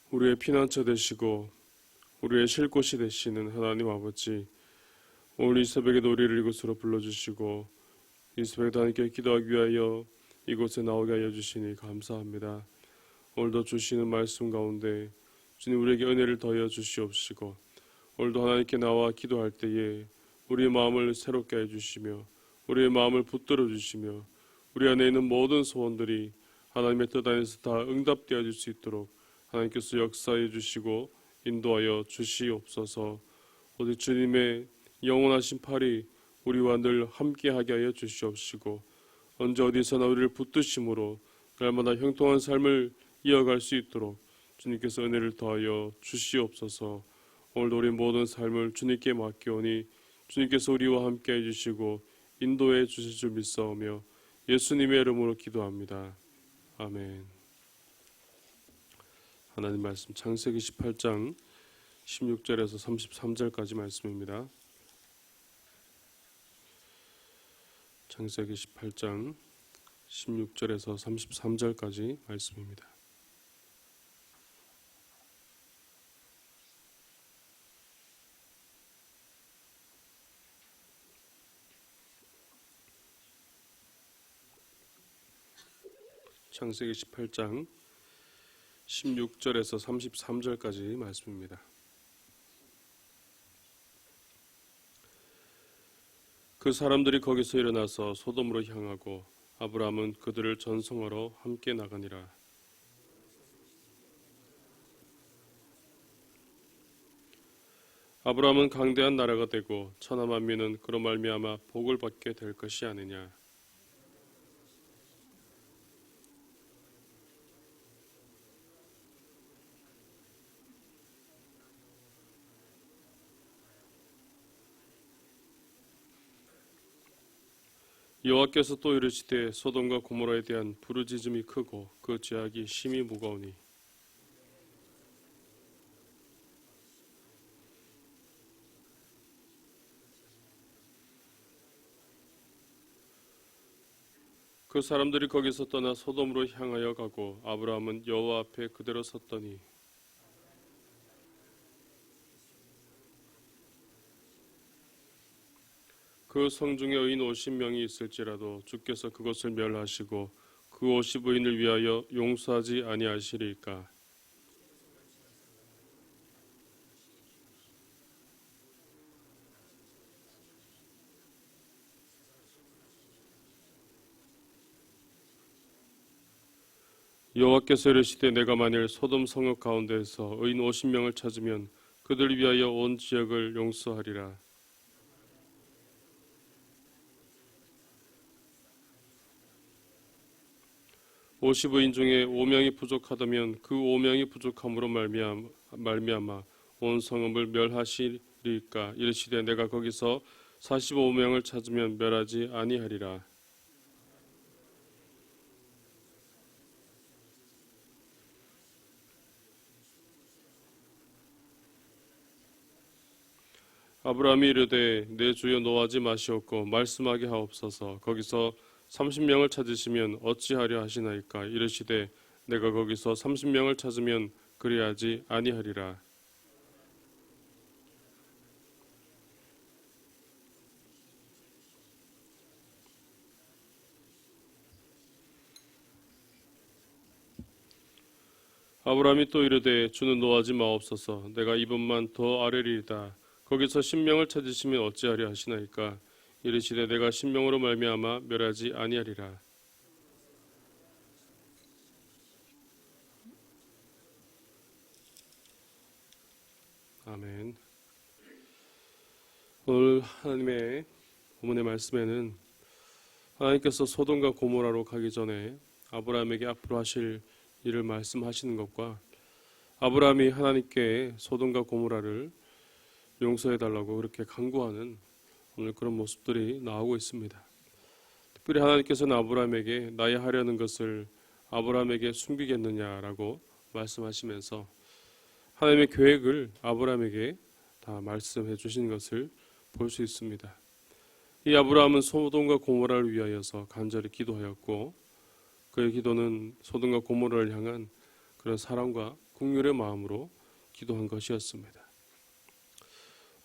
우리의 피난처 되시고 우리의 쉴 곳이 되시는 하나님 아버지, 오늘 이 새벽에도 우리를 이곳으로 불러주시고 이 새벽에도 하나님께 기도하기 위하여 이곳에 나오게 하여 주시니 감사합니다. 오늘도 주시는 말씀 가운데 주님 우리에게 은혜를 더하여 주시옵시고, 오늘도 하나님께 나와 기도할 때에 우리의 마음을 새롭게 해주시며 우리의 마음을 붙들어 주시며 우리 안에 있는 모든 소원들이 하나님의 뜻 안에서 다 응답되어질 수 있도록 하나님께서 역사해 주시고 인도하여 주시옵소서. 오직 주님의 영원하신 팔이 우리와 늘 함께하게 하여 주시옵시고, 언제 어디서나 우리를 붙드심으로 날마다 형통한 삶을 이어갈 수 있도록 주님께서 은혜를 더하여 주시옵소서. 오늘도 우리 모든 삶을 주님께 맡겨오니 주님께서 우리와 함께 해주시고 인도해 주실 줄 믿사오며 예수님의 이름으로 기도합니다. 아멘. 하나님 말씀 창세기 18장 16절에서 33절까지 말씀입니다. 창세기 18장 16절에서 33절까지 말씀입니다. 창세기 18장 16절에서 33절까지 말씀입니다. 그 사람들이 거기서 일어나서 소돔으로 향하고 아브라함은 그들을 전송하러 함께 나가니라. 아브라함은 강대한 나라가 되고 천하 만민은 그로 말미암아 복을 받게 될 것이 아니냐. 여호와께서 또 이르시되 소돔과 고모라에 대한 부르짖음이 크고 그 죄악이 심히 무거우니 그 사람들이 거기서 떠나 소돔으로 향하여 가고 아브라함은 여호와 앞에 그대로 섰더니 그 성중에 의인 50명이 있을지라도 주께서 그것을 멸하시고 그 50의인을 위하여 용서하지 아니하시리까. 여호와께서 이르시되 내가 만일 소돔 성읍 가운데에서 의인 50명을 찾으면 그들을 위하여 온 지역을 용서하리라. 오십 의인 중에 5명이 부족하다면 그 5명이 부족함으로 말미암아 온 성읍을 멸하시리까. 이르시되 내가 거기서 45명을 찾으면 멸하지 아니하리라. 아브라함이 이르되 내 주여 노하지 마시옵고 말씀하게 하옵소서. 거기서 30명을 찾으시면 어찌하려 하시나이까. 이르시되 내가 거기서 30명을 찾으면 그리하지 아니하리라. 아브라함이 또 이르되 주는 노하지 마옵소서. 내가 이분만 더 아뢰리이다. 거기서 10명을 찾으시면 어찌하려 하시나이까. 이르시되 내가 10명으로 말미암아 멸하지 아니하리라. 아멘. 오늘 하나님의 본문의 말씀에는 하나님께서 소돔과 고모라로 가기 전에 아브라함에게 앞으로 하실 일을 말씀하시는 것과 아브라함이 하나님께 소돔과 고모라를 용서해달라고 그렇게 간구하는 오늘 그런 모습들이 나오고 있습니다. 특별히 하나님께서는 아브라함에게 나의 하려는 것을 아브라함에게 숨기겠느냐라고 말씀하시면서 하나님의 계획을 아브라함에게 다 말씀해 주신 것을 볼 수 있습니다. 이 아브라함은 소돔과 고모라를 위하여서 간절히 기도하였고 그의 기도는 소돔과 고모라를 향한 그런 사랑과 긍휼의 마음으로 기도한 것이었습니다.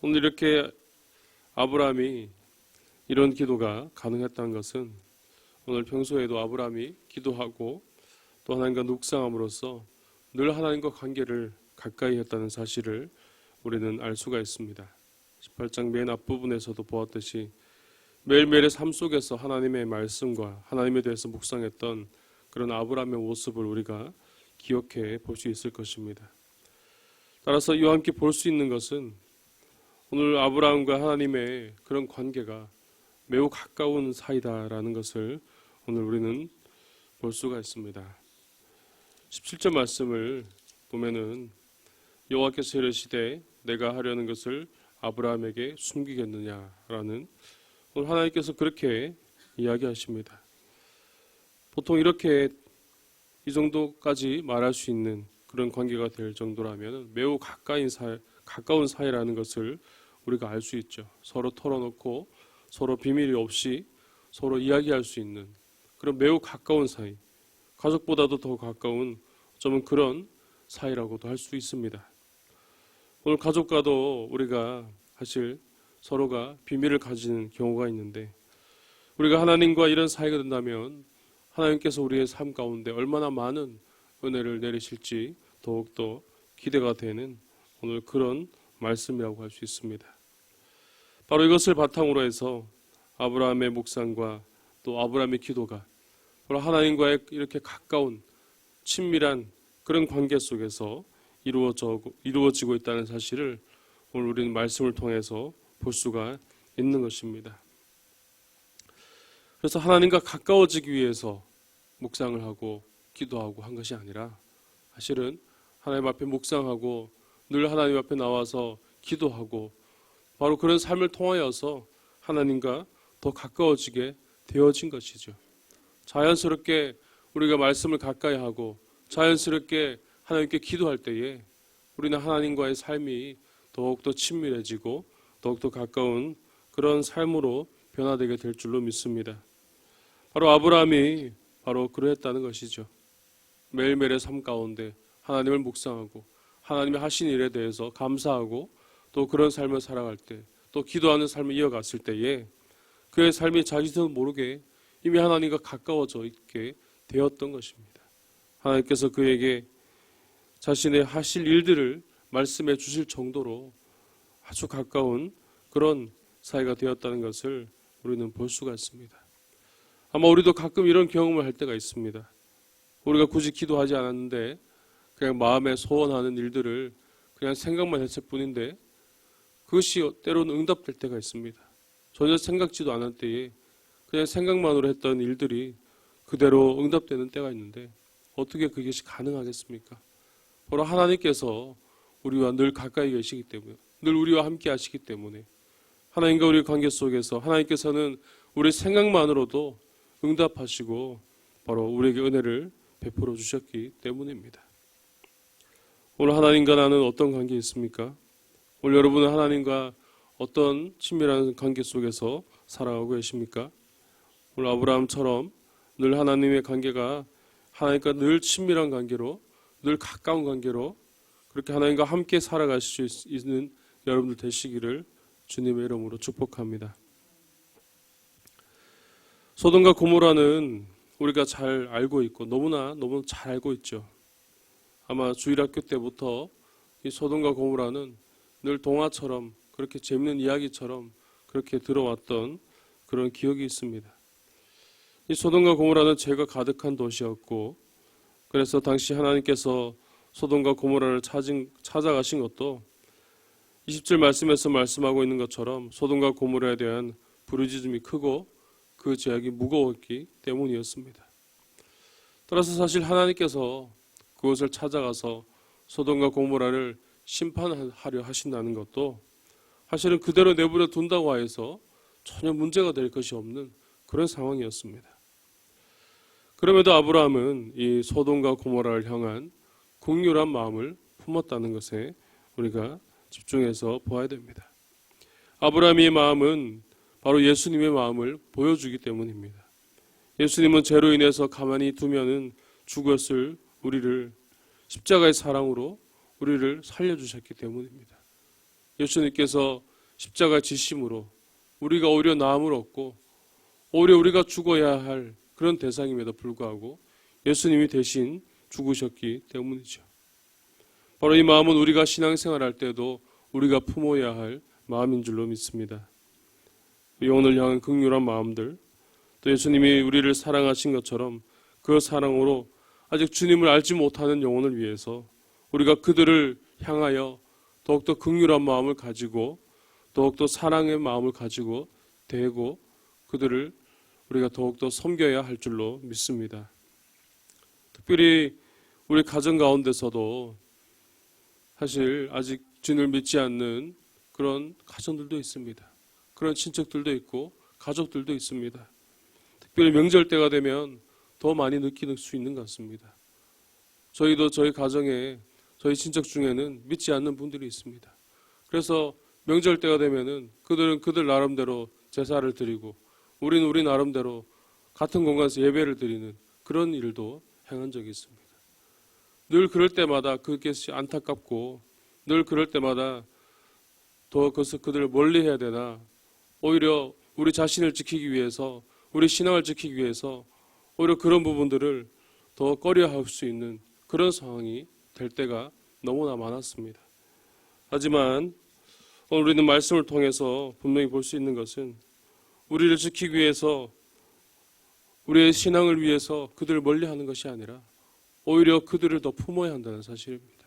오늘 이렇게 아브라함이 이런 기도가 가능했다는 것은 오늘 평소에도 아브라함이 기도하고 또 하나님과 묵상함으로써 늘 하나님과 관계를 가까이 했다는 사실을 우리는 알 수가 있습니다. 18장 맨 앞부분에서도 보았듯이 매일매일의 삶 속에서 하나님의 말씀과 하나님에 대해서 묵상했던 그런 아브라함의 모습을 우리가 기억해 볼 수 있을 것입니다. 따라서 이와 함께 볼 수 있는 것은 오늘 아브라함과 하나님의 그런 관계가 매우 가까운 사이다라는 것을 오늘 우리는 볼 수가 있습니다. 17절 말씀을 보면은 여호와께서 이르시되 내가 하려는 것을 아브라함에게 숨기겠느냐라는 오늘 하나님께서 그렇게 이야기하십니다. 보통 이렇게 이 정도까지 말할 수 있는 그런 관계가 될 정도라면 매우 가까운 사이라는 것을 우리가 알 수 있죠. 서로 털어놓고 서로 비밀이 없이 서로 이야기할 수 있는 그런 매우 가까운 사이, 가족보다도 더 가까운 어쩌면 그런 사이라고도 할 수 있습니다. 오늘 가족과도 우리가 사실 서로가 비밀을 가지는 경우가 있는데 우리가 하나님과 이런 사이가 된다면 하나님께서 우리의 삶 가운데 얼마나 많은 은혜를 내리실지 더욱더 기대가 되는 오늘 그런 말씀이라고 할 수 있습니다. 바로 이것을 바탕으로 해서 아브라함의 묵상과 또 아브라함의 기도가 바로 하나님과의 이렇게 가까운 친밀한 그런 관계 속에서 이루어지고 있다는 사실을 오늘 우리는 말씀을 통해서 볼 수가 있는 것입니다. 그래서 하나님과 가까워지기 위해서 묵상을 하고 기도하고 한 것이 아니라 사실은 하나님 앞에 묵상하고 늘 하나님 앞에 나와서 기도하고 바로 그런 삶을 통하여서 하나님과 더 가까워지게 되어진 것이죠. 자연스럽게 우리가 말씀을 가까이 하고 자연스럽게 하나님께 기도할 때에 우리는 하나님과의 삶이 더욱더 친밀해지고 더욱더 가까운 그런 삶으로 변화되게 될 줄로 믿습니다. 바로 아브라함이 바로 그러했다는 것이죠. 매일매일의 삶 가운데 하나님을 묵상하고 하나님의 하신 일에 대해서 감사하고 또 그런 삶을 살아갈 때 또 기도하는 삶을 이어갔을 때에 그의 삶이 자기도 모르게 이미 하나님과 가까워져 있게 되었던 것입니다. 하나님께서 그에게 자신의 하실 일들을 말씀해 주실 정도로 아주 가까운 그런 사이가 되었다는 것을 우리는 볼 수가 있습니다. 아마 우리도 가끔 이런 경험을 할 때가 있습니다. 우리가 굳이 기도하지 않았는데 그냥 마음에 소원하는 일들을 그냥 생각만 했을 뿐인데 그것이 때로는 응답될 때가 있습니다. 전혀 생각지도 않을 때에 그냥 생각만으로 했던 일들이 그대로 응답되는 때가 있는데 어떻게 그것이 가능하겠습니까? 바로 하나님께서 우리와 늘 가까이 계시기 때문에 늘 우리와 함께 하시기 때문에 하나님과 우리의 관계 속에서 하나님께서는 우리 생각만으로도 응답하시고 바로 우리에게 은혜를 베풀어 주셨기 때문입니다. 오늘 하나님과 나는 어떤 관계에 있습니까? 오늘 여러분은 하나님과 어떤 친밀한 관계 속에서 살아가고 계십니까? 오늘 아브라함처럼 늘 하나님의 관계가 하나님과 늘 친밀한 관계로 늘 가까운 관계로 그렇게 하나님과 함께 살아가실 수 있는 여러분들 되시기를 주님의 이름으로 축복합니다. 소돔과 고모라는 우리가 잘 알고 있고 너무 잘 알고 있죠. 아마 주일학교 때부터 이 소돔과 고모라는 늘 동화처럼 그렇게 재밌는 이야기처럼 그렇게 들어왔던 그런 기억이 있습니다. 이 소돔과 고모라는 죄가 가득한 도시였고 그래서 당시 하나님께서 소돔과 고모라를 찾아가신 것도 20절 말씀에서 말씀하고 있는 것처럼 소돔과 고모라에 대한 부르짖음이 크고 그 죄악이 무거웠기 때문이었습니다. 따라서 사실 하나님께서 그곳을 찾아가서 소돔과 고모라를 심판하려 하신다는 것도 사실은 그대로 내버려 둔다고 해서 전혀 문제가 될 것이 없는 그런 상황이었습니다. 그럼에도 아브라함은 이 소돔과 고모라를 향한 긍휼한 마음을 품었다는 것에 우리가 집중해서 보아야 됩니다. 아브라함의 마음은 바로 예수님의 마음을 보여주기 때문입니다. 예수님은 죄로 인해서 가만히 두면은 죽었을 우리를 십자가의 사랑으로 우리를 살려주셨기 때문입니다. 예수님께서 십자가 지심으로 우리가 오히려 나음을 얻고 오히려 우리가 죽어야 할 그런 대상임에도 불구하고 예수님이 대신 죽으셨기 때문이죠. 바로 이 마음은 우리가 신앙생활할 때도 우리가 품어야 할 마음인 줄로 믿습니다. 영혼을 향한 긍휼한 마음들, 또 예수님이 우리를 사랑하신 것처럼 그 사랑으로 아직 주님을 알지 못하는 영혼을 위해서 우리가 그들을 향하여 더욱더 긍휼한 마음을 가지고 더욱더 사랑의 마음을 가지고 대고 그들을 우리가 더욱더 섬겨야 할 줄로 믿습니다. 특별히 우리 가정 가운데서도 사실 아직 주님을 믿지 않는 그런 가정들도 있습니다. 그런 친척들도 있고 가족들도 있습니다. 특별히 명절 때가 되면 더 많이 느끼는 수 있는 것 같습니다. 저희도 저희 가정에 저희 친척 중에는 믿지 않는 분들이 있습니다. 그래서 명절 때가 되면은 그들은 그들 나름대로 제사를 드리고 우리는 우리 나름대로 같은 공간에서 예배를 드리는 그런 일도 행한 적이 있습니다. 늘 그럴 때마다 그것이 안타깝고 늘 그럴 때마다 더 그들을 멀리해야 되나 오히려 우리 자신을 지키기 위해서 우리 신앙을 지키기 위해서 오히려 그런 부분들을 더 꺼려할 수 있는 그런 상황이 될 때가 너무나 많았습니다. 하지만 오늘 우리는 말씀을 통해서 분명히 볼 수 있는 것은 우리를 지키기 위해서 우리의 신앙을 위해서 그들을 멀리하는 것이 아니라 오히려 그들을 더 품어야 한다는 사실입니다.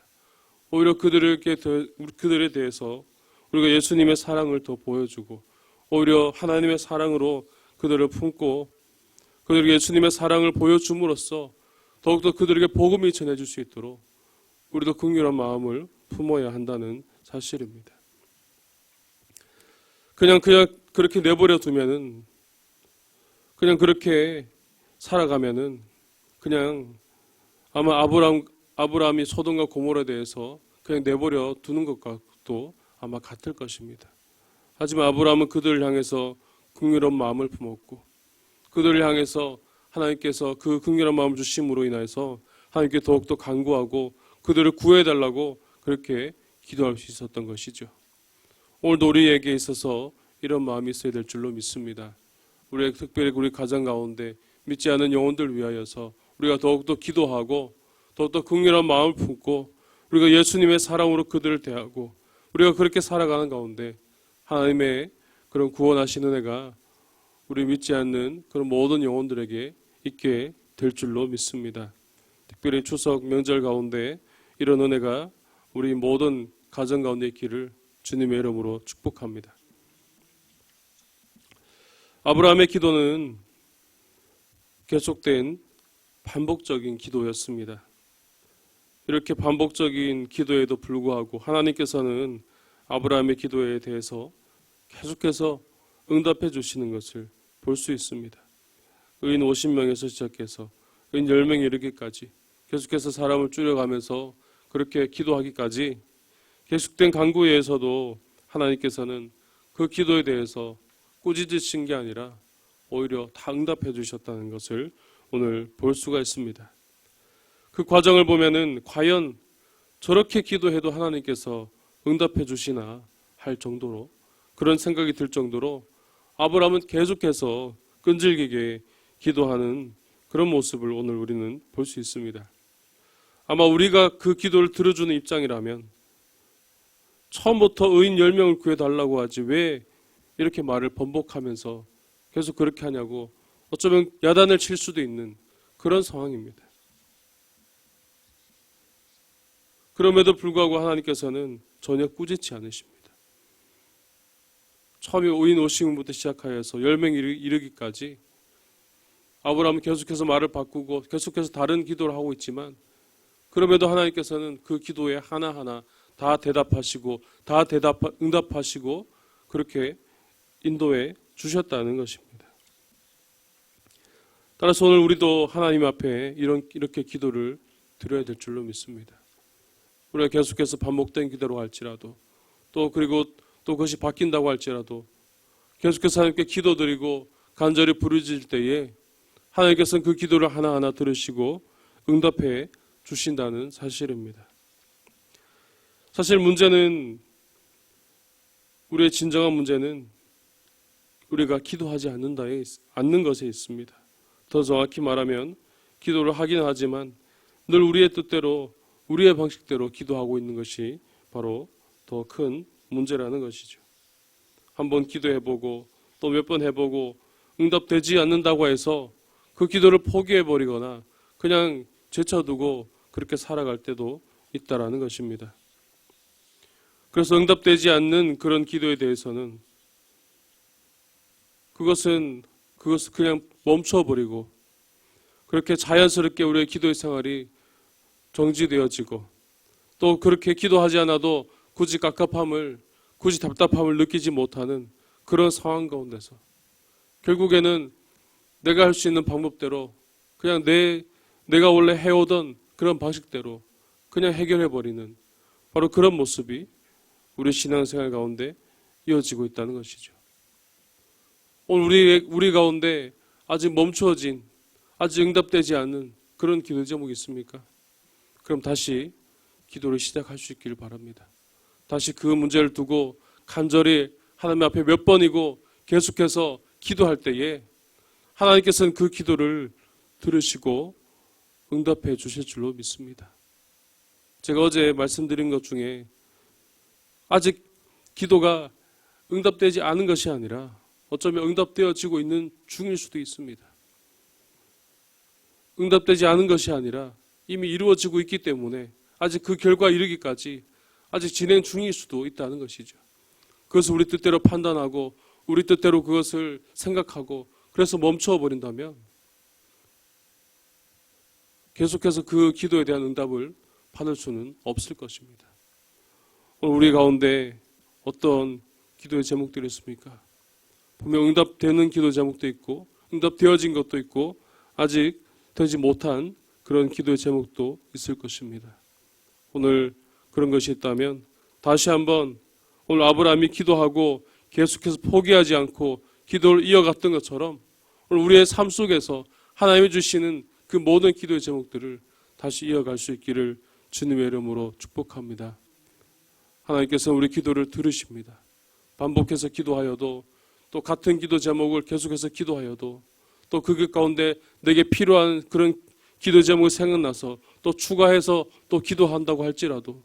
오히려 그들에 대해서 우리가 예수님의 사랑을 더 보여주고 오히려 하나님의 사랑으로 그들을 품고 그들에게 예수님의 사랑을 보여줌으로써 더욱더 그들에게 복음이 전해질 수 있도록 우리도 긍휼한 마음을 품어야 한다는 사실입니다. 그냥 그렇게 내버려 두면은 그냥 그렇게 살아가면은 그냥 아마 아브라함이 소돔과 고모라에 대해서 그냥 내버려 두는 것과도 아마 같을 것입니다. 하지만 아브라함은 그들을 향해서 긍휼한 마음을 품었고 그들을 향해서 하나님께서 그 긍휼한 마음을 주심으로 인해서 하나님께 더욱더 간구하고 그들을 구해달라고 그렇게 기도할 수 있었던 것이죠. 오늘도 우리에게 있어서 이런 마음이 있어야 될 줄로 믿습니다. 특별히 우리 가정 가운데 믿지 않는 영혼들 위하여서 우리가 더욱더 기도하고 더욱더 긍휼한 마음을 품고 우리가 예수님의 사랑으로 그들을 대하고 우리가 그렇게 살아가는 가운데 하나님의 그런 구원하시는 은혜가 우리 믿지 않는 그런 모든 영혼들에게 있게 될 줄로 믿습니다. 특별히 추석 명절 가운데 이런 은혜가 우리 모든 가정 가운데 있기를 주님의 이름으로 축복합니다. 아브라함의 기도는 계속된 반복적인 기도였습니다. 이렇게 반복적인 기도에도 불구하고 하나님께서는 아브라함의 기도에 대해서 계속해서 응답해 주시는 것을 볼 수 있습니다. 의인 50명에서 시작해서 의인 10명에 이르기까지 계속해서 사람을 줄여가면서 그렇게 기도하기까지 계속된 간구에서도 하나님께서는 그 기도에 대해서 꾸짖으신 게 아니라 오히려 다 응답해 주셨다는 것을 오늘 볼 수가 있습니다. 그 과정을 보면은 과연 저렇게 기도해도 하나님께서 응답해 주시나 할 정도로 그런 생각이 들 정도로 아브라함은 계속해서 끈질기게 기도하는 그런 모습을 오늘 우리는 볼 수 있습니다. 아마 우리가 그 기도를 들어주는 입장이라면 처음부터 의인 10명을 구해달라고 하지 왜 이렇게 말을 번복하면서 계속 그렇게 하냐고 어쩌면 야단을 칠 수도 있는 그런 상황입니다. 그럼에도 불구하고 하나님께서는 전혀 꾸짖지 않으십니다. 처음에 의인 50명부터 시작하여서 10명 이르기까지 아브라함은 계속해서 말을 바꾸고 계속해서 다른 기도를 하고 있지만 그럼에도 하나님께서는 그 기도에 하나하나 다 대답하시고 응답하시고 그렇게 인도해 주셨다는 것입니다. 따라서 오늘 우리도 하나님 앞에 이렇게 기도를 드려야 될 줄로 믿습니다. 우리가 계속해서 반복된 기도로 할지라도 그리고 그것이 바뀐다고 할지라도 계속해서 하나님께 기도드리고 간절히 부르짖을 때에 하나님께서는 그 기도를 하나하나 들으시고 응답해 주신다는 사실입니다. 사실 문제는, 우리의 진정한 문제는 우리가 기도하지 않는 것에 있습니다. 더 정확히 말하면 기도를 하긴 하지만 늘 우리의 뜻대로, 우리의 방식대로 기도하고 있는 것이 바로 더 큰 문제라는 것이죠. 한번 기도해보고 또 몇 번 해보고 응답되지 않는다고 해서 그 기도를 포기해버리거나 그냥 제쳐두고 그렇게 살아갈 때도 있다라는 것입니다. 그래서 응답되지 않는 그런 기도에 대해서는 그것은 그냥 멈춰버리고 그렇게 자연스럽게 우리의 기도의 생활이 정지되어지고 또 그렇게 기도하지 않아도 굳이 갑갑함을, 굳이 답답함을 느끼지 못하는 그런 상황 가운데서 결국에는 내가 할 수 있는 방법대로 그냥 내가 원래 해오던 그런 방식대로 그냥 해결해버리는 바로 그런 모습이 우리 신앙생활 가운데 이어지고 있다는 것이죠. 오늘 우리 가운데 아직 멈추어진, 아직 응답되지 않는 그런 기도 제목이 있습니까? 그럼 다시 기도를 시작할 수 있기를 바랍니다. 다시 그 문제를 두고 간절히 하나님 앞에 몇 번이고 계속해서 기도할 때에 하나님께서는 그 기도를 들으시고 응답해 주실 줄로 믿습니다. 제가 어제 말씀드린 것 중에 아직 기도가 응답되지 않은 것이 아니라 어쩌면 응답되어지고 있는 중일 수도 있습니다. 응답되지 않은 것이 아니라 이미 이루어지고 있기 때문에 아직 그 결과에 이르기까지 아직 진행 중일 수도 있다는 것이죠. 그것을 우리 뜻대로 판단하고 우리 뜻대로 그것을 생각하고 그래서 멈춰버린다면 계속해서 그 기도에 대한 응답을 받을 수는 없을 것입니다. 오늘 우리 가운데 어떤 기도의 제목들이 있습니까? 분명 응답되는 기도 제목도 있고 응답되어진 것도 있고 아직 되지 못한 그런 기도의 제목도 있을 것입니다. 오늘 그런 것이 있다면 다시 한번 오늘 아브라함이 기도하고 계속해서 포기하지 않고 기도를 이어갔던 것처럼 오늘 우리의 삶 속에서 하나님이 주시는 그 모든 기도의 제목들을 다시 이어갈 수 있기를 주님의 이름으로 축복합니다. 하나님께서 우리 기도를 들으십니다. 반복해서 기도하여도 또 같은 기도 제목을 계속해서 기도하여도 또 그 가운데 내게 필요한 그런 기도 제목이 생각나서 또 추가해서 또 기도한다고 할지라도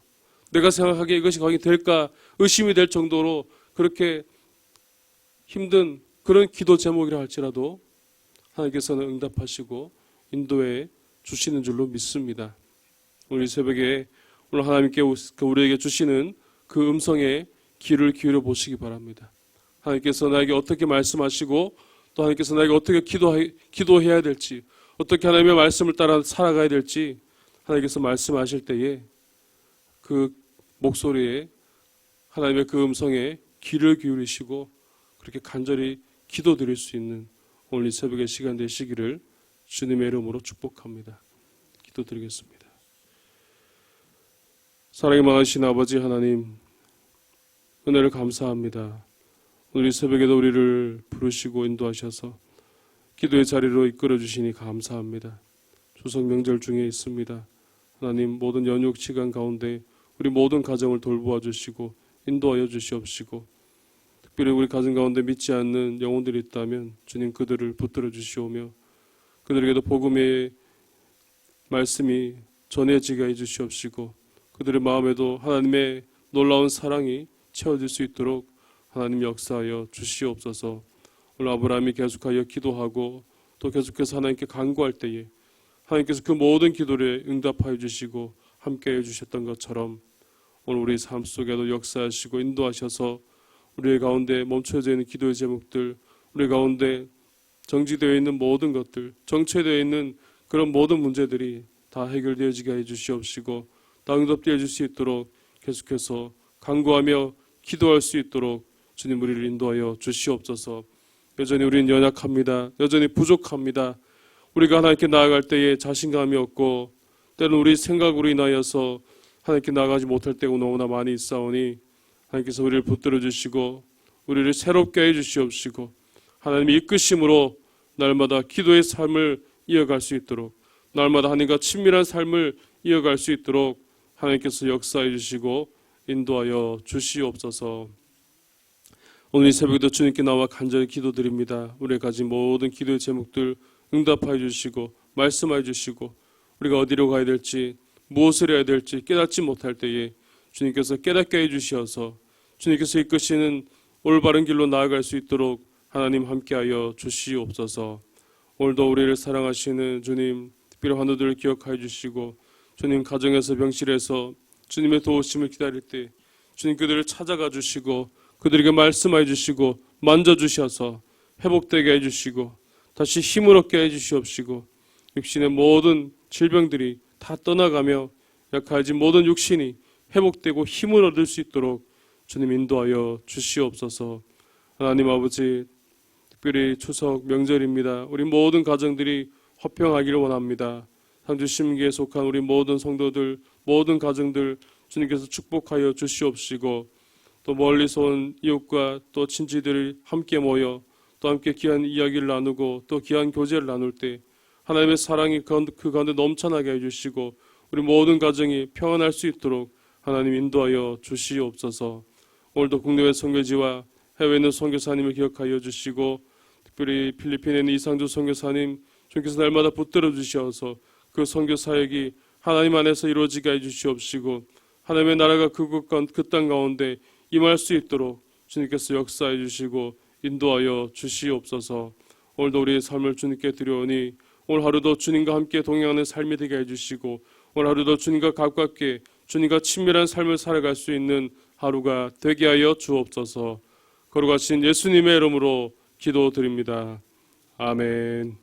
내가 생각하기에 이것이 과연 될까 의심이 될 정도로 그렇게 힘든 그런 기도 제목이라 할지라도 하나님께서는 응답하시고 인도해 주시는 줄로 믿습니다. 오늘 이 새벽에 오늘 하나님께 우리에게 주시는 그 음성에 귀를 기울여 보시기 바랍니다. 하나님께서 나에게 어떻게 말씀하시고 또 하나님께서 나에게 어떻게 기도해야 될지 어떻게 하나님의 말씀을 따라 살아가야 될지 하나님께서 말씀하실 때에 그 목소리에 하나님의 그 음성에 귀를 기울이시고 그렇게 간절히 기도드릴 수 있는 오늘 이 새벽의 시간 되시기를 주님의 이름으로 축복합니다. 기도드리겠습니다. 사랑이 많으신 아버지 하나님, 은혜를 감사합니다. 오늘 이 새벽에도 우리를 부르시고 인도하셔서 기도의 자리로 이끌어 주시니 감사합니다. 추석 명절 중에 있습니다. 하나님, 모든 연휴 시간 가운데 우리 모든 가정을 돌보아 주시고 인도하여 주시옵시고 특별히 우리 가정 가운데 믿지 않는 영혼들이 있다면 주님 그들을 붙들어 주시오며 그들에게도 복음의 말씀이 전해지게 해 주시옵시고 그들의 마음에도 하나님의 놀라운 사랑이 채워질 수 있도록 하나님 역사하여 주시옵소서. 오늘 아브라함이 계속하여 기도하고 또 계속해서 하나님께 간구할 때에 하나님께서 그 모든 기도를 응답하여 주시고 함께해 주셨던 것처럼 오늘 우리 삶 속에도 역사하시고 인도하셔서 우리의 가운데 멈춰져 있는 기도의 제목들, 우리 가운데 정지되어 있는 모든 것들, 정체되어 있는 그런 모든 문제들이 다 해결되어지게 해 주시옵시고 다 응답되어 줄 수 있도록 계속해서 간구하며 기도할 수 있도록 주님 우리를 인도하여 주시옵소서. 여전히 우리는 연약합니다. 여전히 부족합니다. 우리가 하나님께 나아갈 때에 자신감이 없고 때로는 우리 생각으로 인하여서 하나님께 나아가지 못할 때가 너무나 많이 있사오니 하나님께서 우리를 붙들어 주시고 우리를 새롭게 해 주시옵시고 하나님의 이끄심으로 날마다 기도의 삶을 이어갈 수 있도록 날마다 하나님과 친밀한 삶을 이어갈 수 있도록 하나님께서 역사해 주시고 인도하여 주시옵소서. 오늘 이 새벽에도 주님께 나와 간절히 기도드립니다. 우리가 가진 모든 기도의 제목들 응답하여 주시고 말씀하여 주시고 우리가 어디로 가야 될지 무엇을 해야 될지 깨닫지 못할 때에 주님께서 깨닫게 해주시어서 주님께서 이끄시는 올바른 길로 나아갈 수 있도록 하나님 함께하여 주시옵소서. 오늘도 우리를 사랑하시는 주님 특별히 환우들을 기억하여 주시고 주님 가정에서 병실에서 주님의 도우심을 기다릴 때 주님 그들을 찾아가 주시고 그들에게 말씀하여 주시고 만져주셔서 회복되게 해주시고 다시 힘을 얻게 해주시옵시고 육신의 모든 질병들이 다 떠나가며 약해진 모든 육신이 회복되고 힘을 얻을 수 있도록 주님 인도하여 주시옵소서. 하나님 아버지 특별히 추석 명절입니다. 우리 모든 가정들이 화평하기를 원합니다. 상주 심기에 속한 우리 모든 성도들 모든 가정들 주님께서 축복하여 주시옵시고 또 멀리서 온 이웃과 또 친지들이 함께 모여 또 함께 귀한 이야기를 나누고 또 귀한 교제를 나눌 때 하나님의 사랑이 그 가운데 넘쳐나게 해주시고 우리 모든 가정이 평안할 수 있도록 하나님 인도하여 주시옵소서. 오늘도 국내외 선교지와 해외에 있는 선교사님을 기억하여 주시고 특별히 필리핀에 있는 이상주 선교사님 주님께서 날마다 붙들어 주시어서 그 선교 사역이 하나님 안에서 이루어지게 해주시옵시고 하나님의 나라가 그 땅 가운데 임할 수 있도록 주님께서 역사해 주시고 인도하여 주시옵소서. 오늘도 우리의 삶을 주님께 드려오니 오늘 하루도 주님과 함께 동행하는 삶이 되게 해주시고 오늘 하루도 주님과 가깝게 주님과 친밀한 삶을 살아갈 수 있는 하루가 되게 하여 주옵소서. 거룩하신 예수님의 이름으로 기도드립니다. 아멘.